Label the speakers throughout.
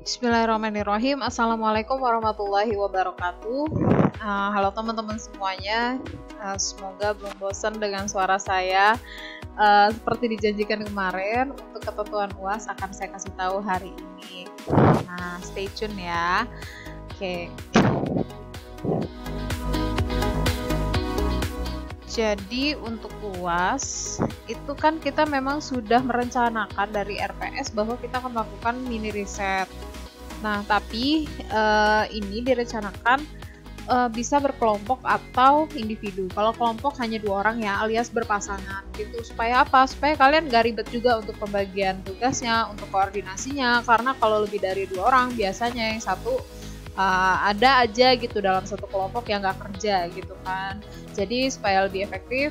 Speaker 1: Bismillahirrahmanirrahim. Assalamualaikum warahmatullahi wabarakatuh. Halo teman-teman semuanya. Semoga belum bosan dengan suara saya. Seperti dijanjikan kemarin, untuk ketentuan UAS akan saya kasih tahu hari ini. Nah, stay tune ya. Oke. Jadi untuk UAS itu kan kita memang sudah merencanakan dari RPS bahwa kita akan melakukan mini riset. Nah, tapi ini direncanakan bisa berkelompok atau individu. Kalau kelompok hanya 2 orang ya, alias berpasangan gitu. Supaya apa? Supaya kalian gak ribet juga untuk pembagian tugasnya, untuk koordinasinya. Karena kalau lebih dari 2 orang, biasanya yang satu ada aja gitu dalam satu kelompok yang gak kerja gitu kan. Jadi supaya lebih efektif,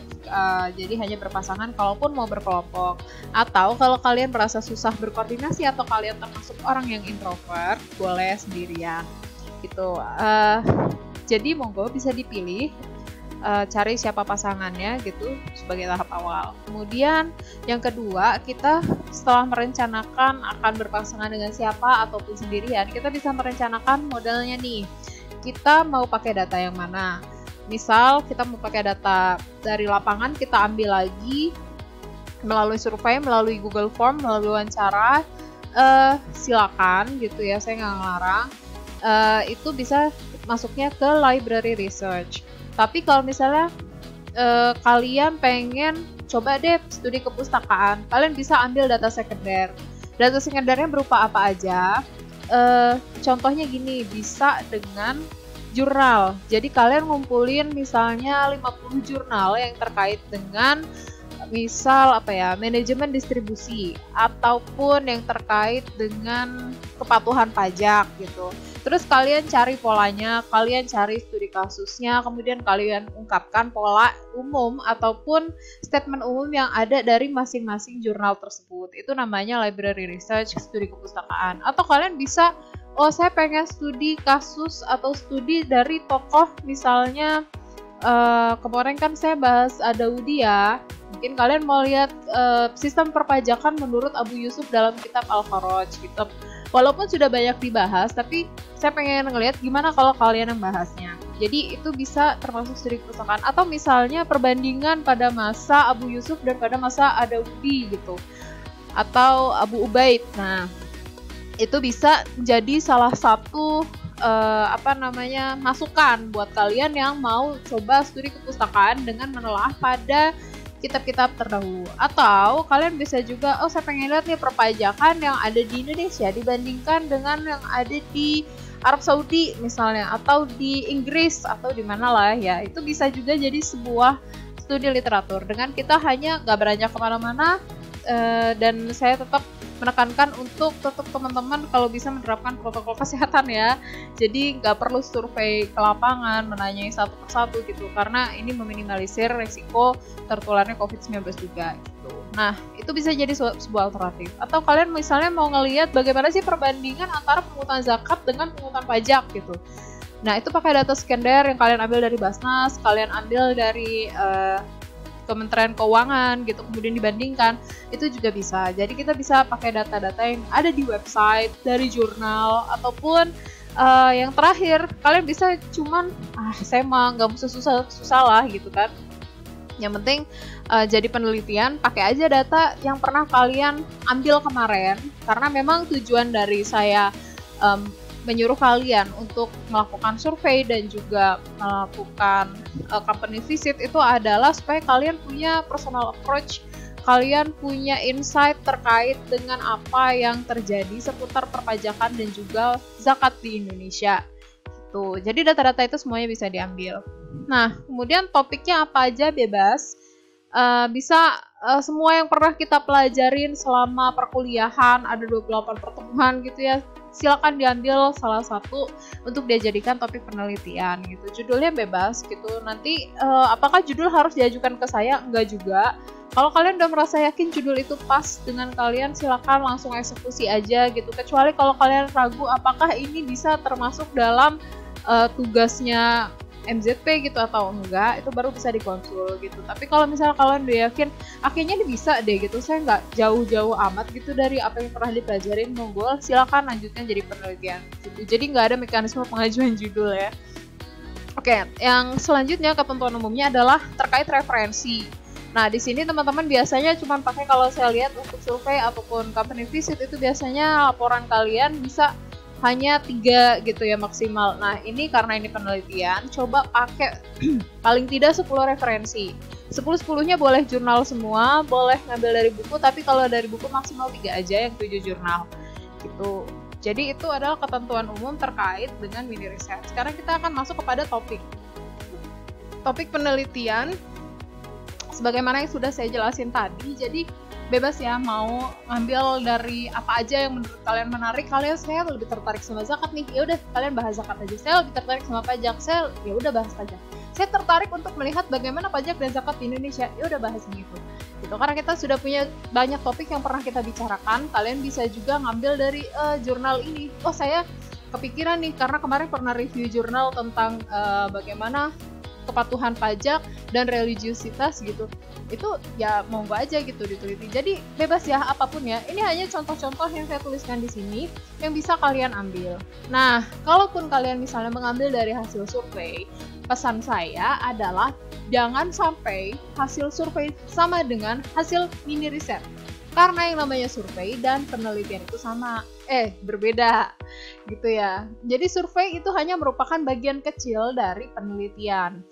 Speaker 1: jadi hanya berpasangan kalaupun mau berkelompok. Atau kalau kalian merasa susah berkoordinasi atau kalian termasuk orang yang introvert, boleh sendirian gitu. Jadi monggo bisa dipilih, cari siapa pasangannya gitu sebagai tahap awal. Kemudian yang kedua, kita setelah merencanakan akan berpasangan dengan siapa ataupun sendirian, kita bisa merencanakan modelnya nih. Kita mau pakai data yang mana? Misal kita mau pakai data dari lapangan, kita ambil lagi melalui survei, melalui Google Form, melalui wawancara, silakan gitu ya, saya nggak ngelarang. Itu bisa masuknya ke library research. Tapi kalau misalnya kalian pengen coba deh studi kepustakaan, kalian bisa ambil data sekunder. Data sekundernya berupa apa aja? Contohnya gini, bisa dengan jurnal. Jadi kalian ngumpulin misalnya 50 jurnal yang terkait dengan misal manajemen distribusi ataupun yang terkait dengan kepatuhan pajak gitu. Terus kalian cari polanya, kalian cari studi kasusnya, kemudian kalian ungkapkan pola umum ataupun statement umum yang ada dari masing-masing jurnal tersebut. Itu namanya library research, studi kepustakaan. Atau kalian bisa, saya pengen studi kasus atau studi dari tokoh, misalnya kemarin kan saya bahas Adaudi ya. Mungkin kalian mau lihat sistem perpajakan menurut Abu Yusuf dalam kitab Al-Kharaj gitu. Walaupun sudah banyak dibahas, tapi saya pengen ngelihat gimana kalau kalian yang bahasnya. Jadi itu bisa termasuk studi kepustakaan. Atau misalnya perbandingan pada masa Abu Yusuf dan pada masa Adaudi gitu. Atau Abu Ubaid. Nah, itu bisa jadi salah satu masukan buat kalian yang mau coba studi kepustakaan dengan menelaah pada kitab-kitab terdahulu. Atau kalian bisa juga, saya pengen lihat nih perpajakan yang ada di Indonesia dibandingkan dengan yang ada di Arab Saudi misalnya, atau di Inggris, atau di mana lah ya. Itu bisa juga jadi sebuah studi literatur dengan kita hanya gak beranjak kemana-mana. Dan saya tetap menekankan untuk tetap teman-teman kalau bisa menerapkan protokol kesehatan ya. Jadi nggak perlu survei ke lapangan, menanyai satu persatu gitu, karena ini meminimalisir resiko tertularnya COVID-19 juga gitu. Nah, itu bisa jadi sebuah alternatif. Atau kalian misalnya mau ngelihat bagaimana sih perbandingan antara pungutan zakat dengan pungutan pajak gitu. Nah, itu pakai data sekunder yang kalian ambil dari Basnas, kalian ambil dari Kementerian Keuangan gitu, kemudian dibandingkan, itu juga bisa. Jadi kita bisa pakai data-data yang ada di website, dari jurnal, ataupun yang terakhir kalian bisa cuman saya mah nggak usah susah lah gitu kan. Yang penting jadi penelitian, pakai aja data yang pernah kalian ambil kemarin, karena memang tujuan dari saya menyuruh kalian untuk melakukan survei dan juga melakukan company visit itu adalah supaya kalian punya personal approach, kalian punya insight terkait dengan apa yang terjadi seputar perpajakan dan juga zakat di Indonesia. Gitu. Jadi data-data itu semuanya bisa diambil. Nah, kemudian topiknya apa aja bebas. Bisa semua yang pernah kita pelajarin selama perkuliahan, ada 28 pertemuan gitu ya. Silakan diambil salah satu untuk dijadikan topik penelitian gitu. Judulnya bebas gitu. Nanti apakah judul harus diajukan ke saya? Enggak juga. Kalau kalian udah merasa yakin judul itu pas dengan kalian, silakan langsung eksekusi aja gitu. Kecuali kalau kalian ragu apakah ini bisa termasuk dalam tugasnya MZP gitu atau enggak, itu baru bisa dikonsul gitu. Tapi kalau misalnya kalian udah yakin akhirnya ini bisa deh gitu, saya nggak jauh-jauh amat gitu dari apa yang pernah dipelajarin, monggo silakan lanjutkan jadi penelitian gitu. Jadi nggak ada mekanisme pengajuan judul ya. Oke, yang selanjutnya ketentuan umumnya adalah terkait referensi. Nah, di sini teman-teman biasanya cuma pakai, kalau saya lihat untuk survei ataupun company visit itu biasanya laporan kalian bisa hanya 3 gitu ya maksimal. Nah, ini karena ini penelitian, coba pakai paling tidak 10 referensi. 10-10-nya boleh jurnal semua, boleh ngambil dari buku, tapi kalau dari buku maksimal 3 aja, yang 7 jurnal gitu. Jadi itu adalah ketentuan umum terkait dengan mini riset. Sekarang kita akan masuk kepada topik penelitian. Sebagaimana yang sudah saya jelasin tadi, jadi bebas ya mau ngambil dari apa aja yang menurut kalian menarik. Saya lebih tertarik sama zakat nih, ya udah kalian bahas zakat aja. Saya lebih tertarik sama pajak, saya ya udah bahas pajak. Saya tertarik untuk melihat bagaimana pajak dan zakat di Indonesia, ya udah bahas gitu. Karena kita sudah punya banyak topik yang pernah kita bicarakan. Kalian bisa juga ngambil dari jurnal ini. Oh, saya kepikiran nih karena kemarin pernah review jurnal tentang bagaimana kepatuhan pajak dan religiusitas gitu. Itu ya monggo aja gitu diteliti. Jadi bebas ya apapun ya. Ini hanya contoh-contoh yang saya tuliskan di sini yang bisa kalian ambil. Nah, kalaupun kalian misalnya mengambil dari hasil survei, pesan saya adalah jangan sampai hasil survei sama dengan hasil mini riset. Karena yang namanya survei dan penelitian itu berbeda gitu ya. Jadi survei itu hanya merupakan bagian kecil dari penelitian.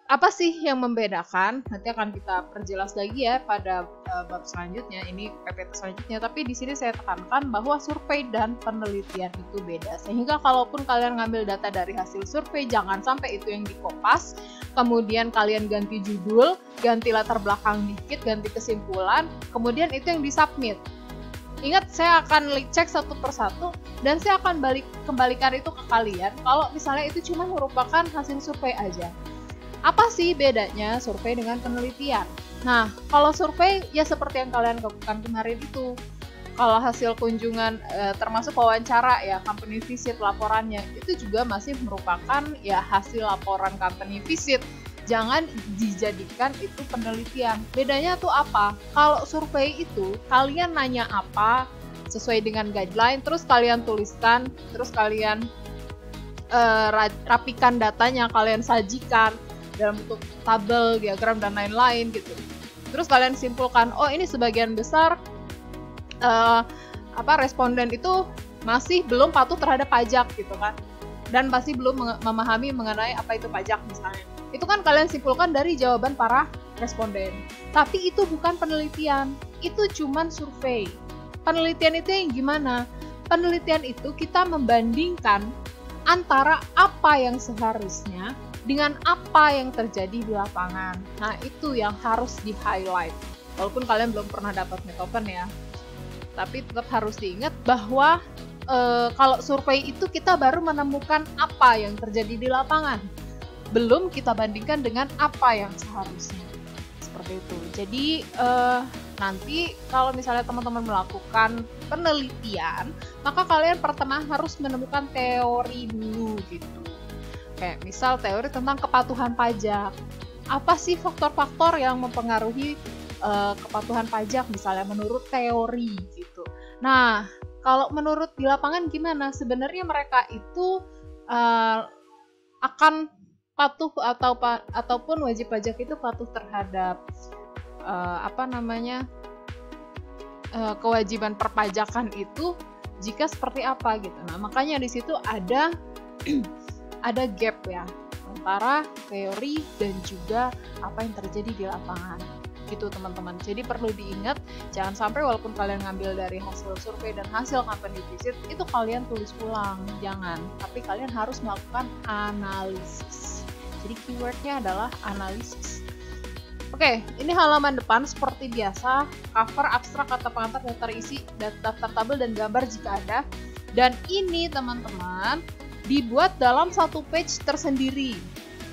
Speaker 1: Apa sih yang membedakan? Nanti akan kita perjelas lagi ya pada bab selanjutnya, ini PPT selanjutnya. Tapi di sini saya tekankan bahwa survei dan penelitian itu beda. Sehingga kalaupun kalian ngambil data dari hasil survei, jangan sampai itu yang dikopas, kemudian kalian ganti judul, ganti latar belakang dikit, ganti kesimpulan, kemudian itu yang disubmit. Ingat, saya akan cek satu persatu dan saya akan kembalikan itu ke kalian kalau misalnya itu cuma merupakan hasil survei aja. Apa sih bedanya survei dengan penelitian? Nah, kalau survei ya seperti yang kalian lakukan kemarin itu. Kalau hasil kunjungan termasuk wawancara ya, company visit, laporannya itu juga masih merupakan ya hasil laporan company visit. Jangan dijadikan itu penelitian. Bedanya tuh apa? Kalau survei itu kalian nanya apa sesuai dengan guideline, terus kalian tuliskan, terus kalian rapikan datanya, kalian sajikan dalam bentuk tabel, diagram, dan lain-lain gitu. Terus kalian simpulkan, oh ini sebagian besar responden itu masih belum patuh terhadap pajak gitu kan, dan pasti belum memahami mengenai apa itu pajak misalnya. Itu kan kalian simpulkan dari jawaban para responden. Tapi itu bukan penelitian, itu cuman survei. Penelitian itu yang gimana? Penelitian itu kita membandingkan antara apa yang seharusnya dengan apa yang terjadi di lapangan. Nah, itu yang harus di-highlight. Walaupun kalian belum pernah dapat metopen ya. Tapi tetap harus diingat bahwa kalau survei itu kita baru menemukan apa yang terjadi di lapangan. Belum kita bandingkan dengan apa yang seharusnya. Seperti itu. Jadi, nanti kalau misalnya teman-teman melakukan penelitian, maka kalian pertama harus menemukan teori dulu gitu. Kayak misal teori tentang kepatuhan pajak. Apa sih faktor-faktor yang mempengaruhi kepatuhan pajak misalnya menurut teori gitu. Nah, kalau menurut di lapangan gimana? Sebenarnya mereka itu akan patuh ataupun wajib pajak itu patuh terhadap kewajiban perpajakan itu jika seperti apa gitu. Nah, makanya di situ ada gap ya antara teori dan juga apa yang terjadi di lapangan gitu teman-teman. Jadi perlu diingat, jangan sampai walaupun kalian ngambil dari hasil survei dan hasil company visit itu kalian tulis ulang, jangan. Tapi kalian harus melakukan analisis. Jadi keywordnya adalah analisis. Oke, ini halaman depan seperti biasa, cover, abstrak, kata pengantar, daftar isi, daftar tabel dan gambar jika ada. Dan ini teman-teman dibuat dalam satu page tersendiri.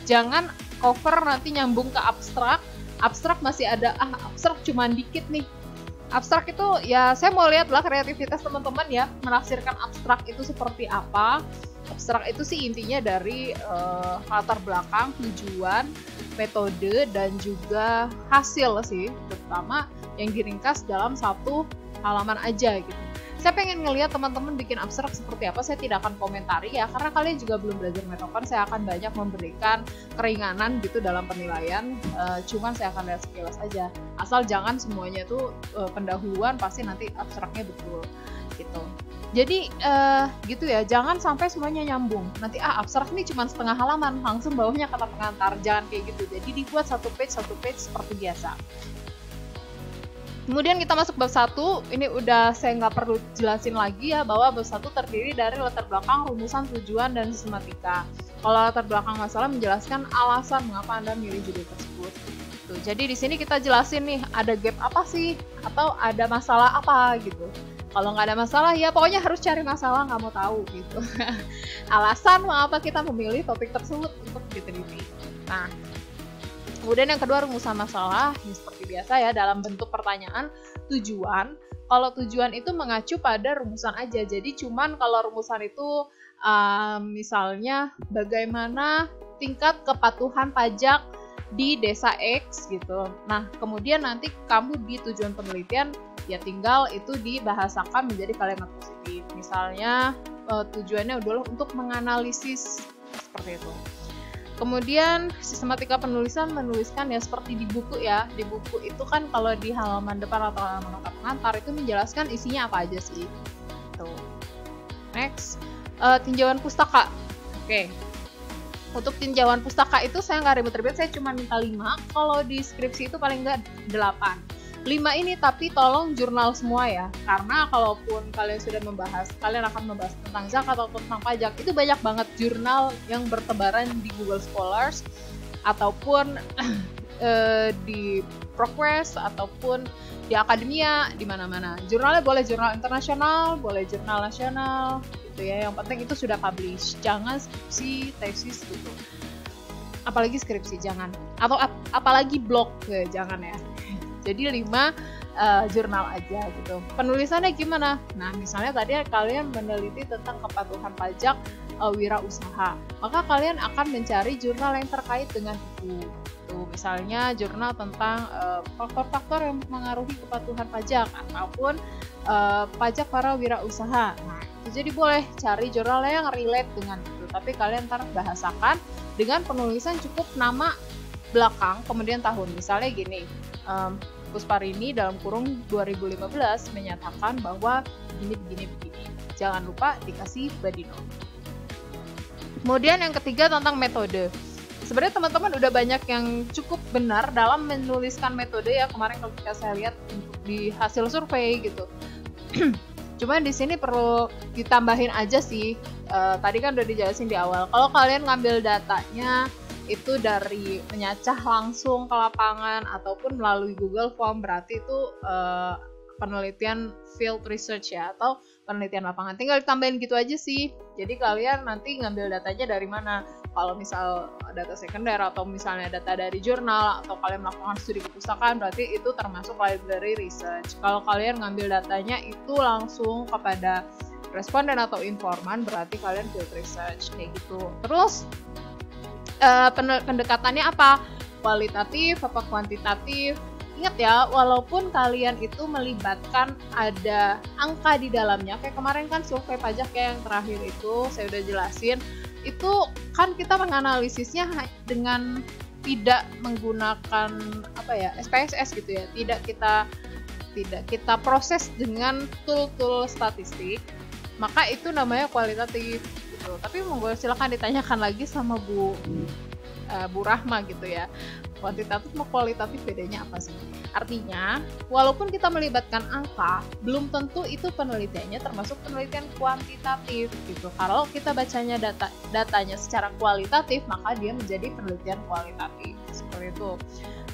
Speaker 1: Jangan cover nanti nyambung ke abstrak masih ada, abstrak cuman dikit nih. abstrak itu ya saya mau lihat lah kreativitas teman-teman ya, menafsirkan abstrak itu seperti apa. Abstrak itu sih intinya dari latar belakang, tujuan, metode, dan juga hasil sih, terutama yang diringkas dalam satu halaman aja gitu. Saya pengen ngelihat teman-teman bikin abstrak seperti apa. Saya tidak akan komentari ya, karena kalian juga belum belajar Metokan. Saya akan banyak memberikan keringanan gitu dalam penilaian. Cuman saya akan lihat sekilas aja. Asal jangan semuanya tuh pendahuluan pasti nanti abstraknya betul gitu. Jadi gitu ya, jangan sampai semuanya nyambung. Nanti abstrak ini cuma setengah halaman, langsung bawahnya kata pengantar. Jangan kayak gitu. Jadi dibuat satu page seperti biasa. Kemudian kita masuk bab 1, ini udah saya nggak perlu jelasin lagi ya, bahwa bab 1 terdiri dari latar belakang, rumusan, tujuan, dan sistematika. Kalau latar belakang masalah menjelaskan alasan mengapa Anda milih judul tersebut. Tuh, jadi di sini kita jelasin nih, ada gap apa sih, atau ada masalah apa gitu. Kalau nggak ada masalah, ya pokoknya harus cari masalah, nggak mau tahu gitu. Alasan mengapa kita memilih topik tersebut untuk diteliti. Nah, kemudian yang kedua, rumusan masalah, ya seperti biasa ya, dalam bentuk pertanyaan. Tujuan, kalau tujuan itu mengacu pada rumusan aja, jadi cuman kalau rumusan itu misalnya bagaimana tingkat kepatuhan pajak di desa X gitu. Nah, kemudian nanti kamu di tujuan penelitian ya tinggal itu dibahasakan menjadi kalimat positif. Misalnya tujuannya adalah untuk menganalisis seperti itu. Kemudian sistematika penulisan, menuliskan ya seperti di buku ya. Di buku itu kan kalau di halaman depan atau halaman nota pengantar itu menjelaskan isinya apa aja sih. Tuh. Next, tinjauan pustaka. Oke. Untuk tinjauan pustaka itu saya nggak ribet-ribet, saya cuma minta 5. Kalau di skripsi itu paling nggak 8. 5 ini tapi tolong jurnal semua ya, karena kalaupun kalian sudah membahas, kalian akan membahas tentang zakat atau tentang pajak, itu banyak banget jurnal yang bertebaran di Google Scholars ataupun di ProQuest ataupun di akademia, di mana-mana. Jurnalnya boleh jurnal internasional, boleh jurnal nasional gitu ya, yang penting itu sudah publish. Jangan skripsi, tesis gitu, apalagi skripsi jangan, atau apalagi blog jangan ya. Jadi 5 jurnal aja gitu. Penulisannya gimana? Nah, misalnya tadi kalian meneliti tentang kepatuhan pajak wirausaha, maka kalian akan mencari jurnal yang terkait dengan itu. Tuh, misalnya jurnal tentang faktor-faktor yang mengaruhi kepatuhan pajak ataupun pajak para wirausaha. Nah, itu jadi boleh cari jurnal yang relate dengan itu. Tapi kalian ntar bahasakan dengan penulisan cukup nama belakang, kemudian tahun. Misalnya gini, Pusparini dalam kurung 2015 menyatakan bahwa begini. Jangan lupa dikasih body note. Kemudian yang ketiga tentang metode. Sebenarnya teman-teman udah banyak yang cukup benar dalam menuliskan metode ya, kemarin ketika saya lihat untuk di hasil survei gitu. Cuman di sini perlu ditambahin aja sih. Tadi kan udah dijelasin di awal. Kalau kalian ngambil datanya itu dari menyacah langsung ke lapangan ataupun melalui Google Form, berarti itu penelitian field research ya, atau penelitian lapangan. Tinggal ditambahin gitu aja sih. Jadi kalian nanti ngambil datanya dari mana. Kalau misal data sekunder atau misalnya data dari jurnal atau kalian melakukan studi kepustakaan, berarti itu termasuk library research. Kalau kalian ngambil datanya itu langsung kepada responden atau informan, berarti kalian field research kayak gitu. Terus pendekatannya apa? Kualitatif apa kuantitatif? Ingat ya, walaupun kalian itu melibatkan ada angka di dalamnya, kayak kemarin kan survei pajak yang terakhir itu saya udah jelasin, itu kan kita menganalisisnya dengan tidak menggunakan SPSS gitu ya, tidak kita proses dengan tool statistik, maka itu namanya kualitatif. Tapi monggo silakan ditanyakan lagi sama Bu Rahma gitu ya. Kuantitatif sama kualitatif bedanya apa sih? Artinya, walaupun kita melibatkan angka, belum tentu itu penelitiannya termasuk penelitian kuantitatif gitu. Kalau kita bacanya datanya secara kualitatif, maka dia menjadi penelitian kualitatif. Seperti itu.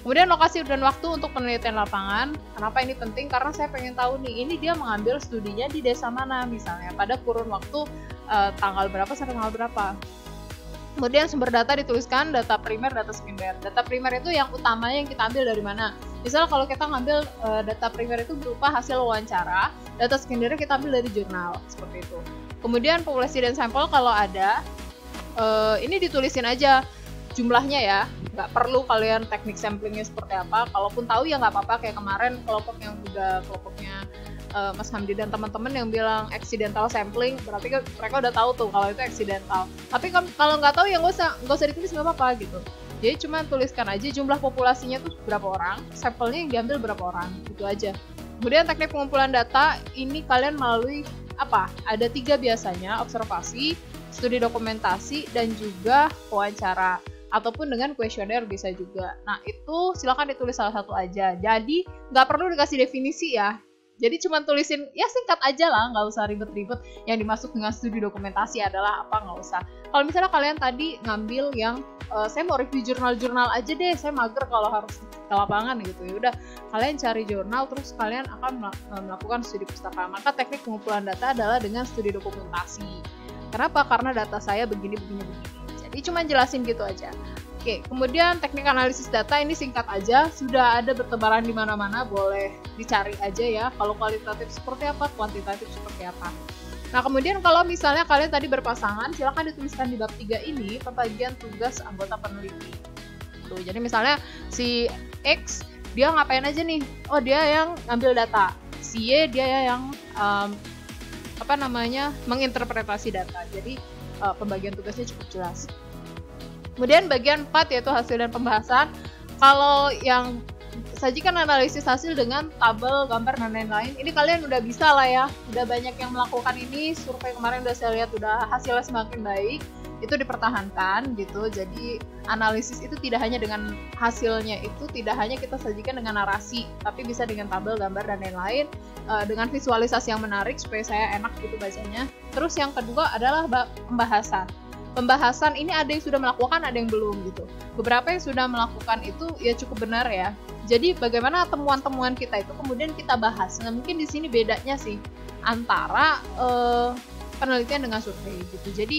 Speaker 1: Kemudian lokasi dan waktu untuk penelitian lapangan. Kenapa ini penting? Karena saya pengen tahu nih, ini dia mengambil studinya di desa mana misalnya, pada kurun waktu tanggal berapa sampai tanggal berapa. Kemudian sumber data dituliskan data primer, data sekunder. Data primer itu yang utamanya yang kita ambil dari mana? Misal kalau kita ngambil data primer itu berupa hasil wawancara, data sekundernya kita ambil dari jurnal, seperti itu. Kemudian populasi dan sampel kalau ada, ini ditulisin aja jumlahnya ya, nggak perlu kalian teknik samplingnya seperti apa. Kalaupun tahu ya nggak apa-apa, kayak kemarin kelompoknya Mas Hamdi dan teman-teman yang bilang accidental sampling, berarti kan mereka udah tahu tuh kalau itu accidental. Tapi kalau nggak tahu ya nggak usah ditulis, nggak apa-apa gitu. Jadi cuma tuliskan aja jumlah populasinya tuh berapa orang, sampelnya yang diambil berapa orang, gitu aja. Kemudian teknik pengumpulan data ini kalian melalui apa? Ada 3 biasanya, observasi, studi dokumentasi, dan juga wawancara. Ataupun dengan kuesioner bisa juga. Nah itu silakan ditulis salah satu aja. Jadi nggak perlu dikasih definisi ya. Jadi cuma tulisin, ya singkat aja lah, nggak usah ribet-ribet. Yang dimaksud dengan studi dokumentasi adalah apa, nggak usah. Kalau misalnya kalian tadi ngambil yang, saya mau review jurnal-jurnal aja deh, saya mager kalau harus ke lapangan gitu, ya udah kalian cari jurnal, terus kalian akan melakukan studi pustaka. Maka teknik pengumpulan data adalah dengan studi dokumentasi. Kenapa? Karena data saya begini. Jadi cuma jelasin gitu aja. Oke, kemudian teknik analisis data ini singkat aja, sudah ada bertebaran di mana-mana, boleh dicari aja ya. Kalau kualitatif seperti apa, kuantitatif seperti apa. Nah, kemudian kalau misalnya kalian tadi berpasangan, silakan dituliskan di bab 3 ini pembagian tugas anggota peneliti. Tuh, jadi misalnya si X dia ngapain aja nih? Oh, dia yang ngambil data. Si Y dia yang menginterpretasi data. Jadi pembagian tugasnya cukup jelas. Kemudian bagian 4 yaitu hasil dan pembahasan. Kalau yang sajikan analisis hasil dengan tabel, gambar, dan lain-lain, ini kalian udah bisa lah ya. Udah banyak yang melakukan ini, survei kemarin udah saya lihat udah hasilnya semakin baik. Itu dipertahankan gitu. Jadi analisis itu tidak hanya dengan hasilnya, itu tidak hanya kita sajikan dengan narasi, tapi bisa dengan tabel, gambar, dan lain-lain, dengan visualisasi yang menarik supaya saya enak gitu bacanya. Terus yang kedua adalah pembahasan. Pembahasan ini ada yang sudah melakukan, ada yang belum gitu. Beberapa yang sudah melakukan itu ya cukup benar ya. Jadi bagaimana temuan-temuan kita itu kemudian kita bahas. Nah mungkin di sini bedanya sih antara penelitian dengan survei gitu. Jadi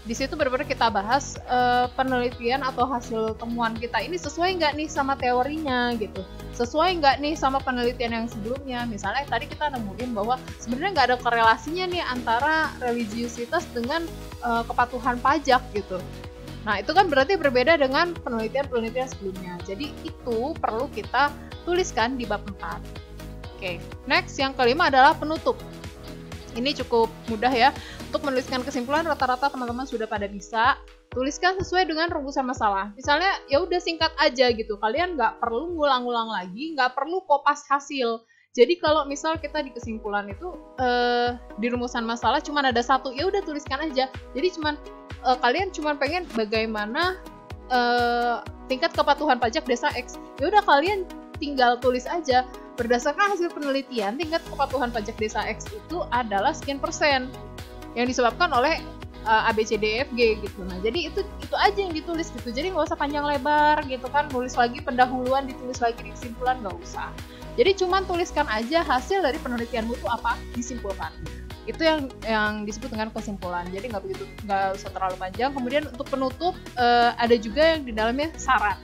Speaker 1: di situ benar-benar kita bahas penelitian atau hasil temuan kita ini sesuai nggak nih sama teorinya gitu, sesuai nggak nih sama penelitian yang sebelumnya. Misalnya tadi kita nemuin bahwa sebenarnya nggak ada korelasinya nih antara religiusitas dengan kepatuhan pajak gitu. Nah itu kan berarti berbeda dengan penelitian-penelitian sebelumnya. Jadi itu perlu kita tuliskan di bab 4. Oke, next yang kelima adalah penutup. Ini cukup mudah ya. Untuk menuliskan kesimpulan rata-rata teman-teman sudah pada bisa. Tuliskan sesuai dengan rumusan masalah. Misalnya ya udah singkat aja gitu. Kalian nggak perlu ngulang-ngulang lagi, nggak perlu kopas hasil. Jadi kalau misal kita di kesimpulan itu di rumusan masalah cuma ada satu, ya udah tuliskan aja. Jadi kalian cuma pengen bagaimana tingkat kepatuhan pajak desa X. Ya udah kalian tinggal tulis aja. Berdasarkan hasil penelitian, tingkat kepatuhan pajak desa X itu adalah sekian persen yang disebabkan oleh ABCDFG gitu. Nah, jadi itu aja yang ditulis gitu. Jadi nggak usah panjang lebar gitu kan, nulis lagi pendahuluan, ditulis lagi di kesimpulan, nggak usah. Jadi cuman tuliskan aja hasil dari penelitianmu itu apa, disimpulkan. Itu yang disebut dengan kesimpulan. Jadi nggak usah terlalu panjang. Kemudian untuk penutup ada juga yang di dalamnya saran.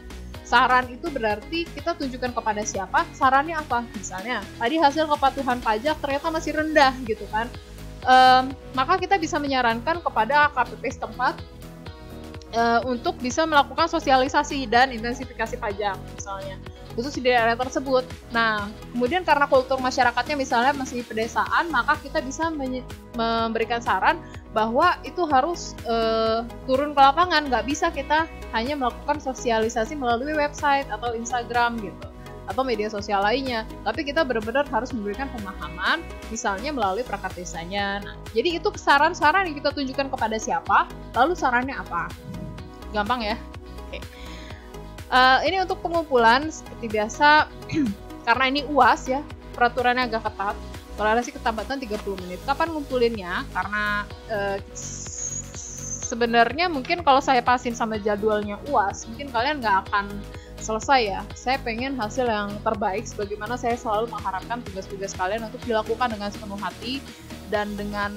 Speaker 1: Saran itu berarti kita tunjukkan kepada siapa, sarannya apa. Misalnya, tadi hasil kepatuhan pajak ternyata masih rendah gitu kan. Maka kita bisa menyarankan kepada KPP setempat untuk bisa melakukan sosialisasi dan intensifikasi pajak misalnya. Khusus di daerah tersebut. Nah, kemudian karena kultur masyarakatnya misalnya masih pedesaan, maka kita bisa memberikan saran bahwa itu harus turun ke lapangan. Nggak bisa kita hanya melakukan sosialisasi melalui website atau Instagram gitu, atau media sosial lainnya. Tapi kita benar-benar harus memberikan pemahaman, misalnya melalui perangkat desanya. Nah, jadi itu saran-saran yang kita tunjukkan kepada siapa, lalu sarannya apa. Gampang ya? Oke. Ini untuk pengumpulan seperti biasa, karena ini UAS ya, peraturannya agak ketat. Toleransi ketabatan 30 menit. Kapan ngumpulinnya? Karena sebenarnya mungkin kalau saya pasin sama jadwalnya UAS, mungkin kalian nggak akan selesai ya. Saya pengen hasil yang terbaik, sebagaimana saya selalu mengharapkan tugas-tugas kalian untuk dilakukan dengan sepenuh hati dan dengan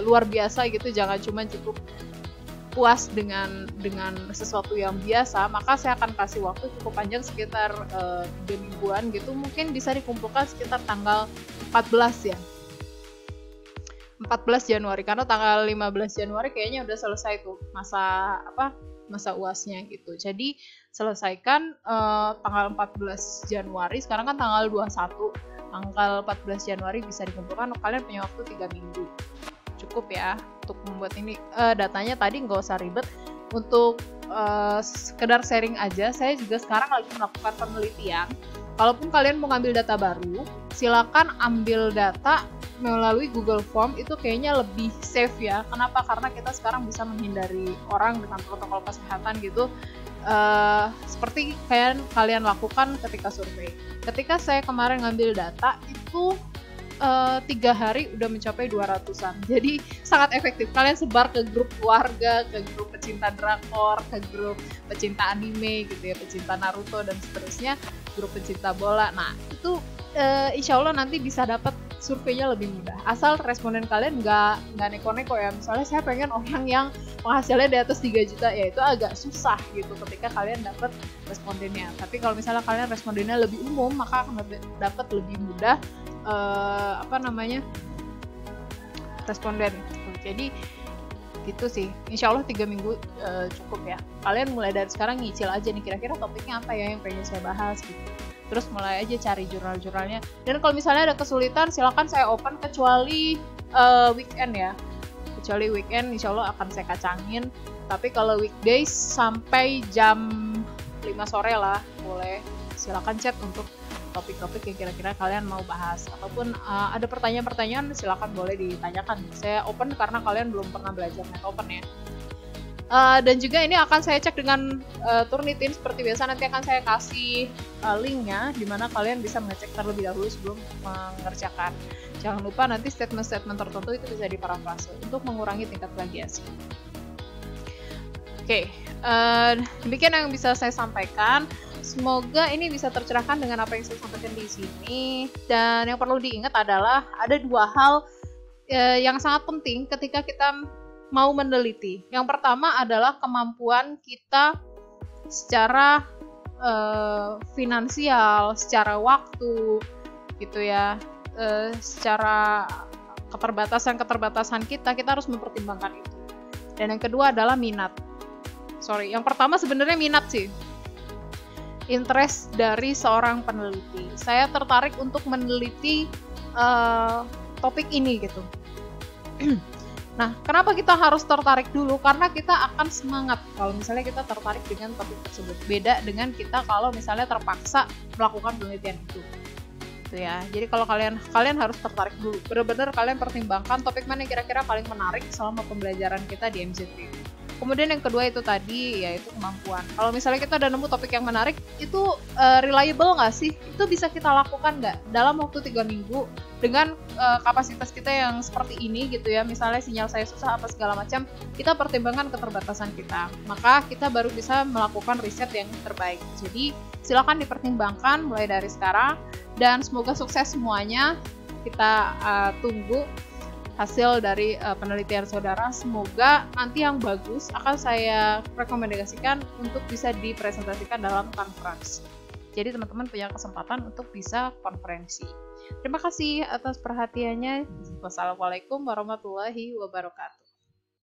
Speaker 1: luar biasa gitu. Jangan cuma cukup puas dengan sesuatu yang biasa, maka saya akan kasih waktu cukup panjang sekitar 3 mingguan gitu, mungkin bisa dikumpulkan sekitar tanggal 14 ya, 14 Januari, karena tanggal 15 Januari kayaknya udah selesai tuh masa UASnya gitu. Jadi selesaikan tanggal 14 Januari, sekarang kan tanggal 21, tanggal 14 Januari bisa dikumpulkan, kalian punya waktu 3 minggu. Cukup ya untuk membuat ini. Datanya tadi nggak usah ribet, untuk sekedar sharing aja. Saya juga sekarang lagi melakukan penelitian. Kalaupun kalian mau ngambil data baru, silakan ambil data melalui Google Form, itu kayaknya lebih safe ya. Kenapa? Karena kita sekarang bisa menghindari orang dengan protokol kesehatan gitu, seperti kalian lakukan ketika survei. Ketika saya kemarin ngambil data itu 3 hari udah mencapai 200-an. Jadi sangat efektif. Kalian sebar ke grup keluarga, ke grup pecinta drakor, ke grup pecinta anime gitu ya, pecinta Naruto dan seterusnya, grup pecinta bola. Nah itu insya Allah nanti bisa dapat surveinya lebih mudah. Asal responden kalian nggak neko-neko ya. Misalnya saya pengen orang yang penghasilnya di atas 3 juta, ya itu agak susah gitu ketika kalian dapat respondennya. Tapi kalau misalnya kalian respondennya lebih umum, maka akan dapat lebih mudah responden. Jadi gitu sih. Insya Allah 3 minggu cukup ya. Kalian mulai dari sekarang nyicil aja nih, kira-kira topiknya apa ya yang pengen saya bahas gitu. Terus mulai aja cari jurnal-jurnalnya. Dan kalau misalnya ada kesulitan, silakan saya open, kecuali weekend ya. Kecuali weekend insya Allah akan saya kacangin. Tapi kalau weekdays sampai jam 5 sore lah, boleh silakan chat untuk topik-topik yang kira-kira kalian mau bahas, ataupun ada pertanyaan-pertanyaan silakan boleh ditanyakan. Saya open karena kalian belum pernah belajar net open ya. Dan juga ini akan saya cek dengan Turnitin seperti biasa, nanti akan saya kasih linknya di mana kalian bisa mengecek terlebih dahulu sebelum mengerjakan. Jangan lupa nanti statement-statement tertentu itu bisa diparafrase untuk mengurangi tingkat plagiasi. Oke, demikian yang bisa saya sampaikan. Semoga ini bisa tercerahkan dengan apa yang saya sampaikan di sini. Dan yang perlu diingat adalah ada 2 hal yang sangat penting ketika kita mau meneliti. Yang pertama adalah kemampuan kita secara finansial, secara waktu, gitu ya, secara keterbatasan kita harus mempertimbangkan itu. Dan yang kedua adalah minat. Yang pertama sebenarnya minat sih. Interest dari seorang peneliti. Saya tertarik untuk meneliti topik ini gitu. Nah, kenapa kita harus tertarik dulu? Karena kita akan semangat kalau misalnya kita tertarik dengan topik tersebut. Beda dengan kita kalau misalnya terpaksa melakukan penelitian itu. Gitu ya. Jadi kalau kalian harus tertarik dulu. Benar-benar kalian pertimbangkan topik mana yang kira-kira paling menarik selama pembelajaran kita di MZ3. Kemudian yang kedua itu tadi, yaitu kemampuan. Kalau misalnya kita udah nemu topik yang menarik, itu reliable nggak sih? Itu bisa kita lakukan nggak dalam waktu 3 minggu dengan kapasitas kita yang seperti ini gitu ya. Misalnya sinyal saya susah apa segala macam, kita pertimbangkan keterbatasan kita. Maka kita baru bisa melakukan riset yang terbaik. Jadi silakan dipertimbangkan mulai dari sekarang dan semoga sukses semuanya. Kita tunggu hasil dari penelitian saudara. Semoga nanti yang bagus akan saya rekomendasikan untuk bisa dipresentasikan dalam conference. Jadi teman-teman punya kesempatan untuk bisa konferensi. Terima kasih atas perhatiannya. Wassalamualaikum warahmatullahi wabarakatuh.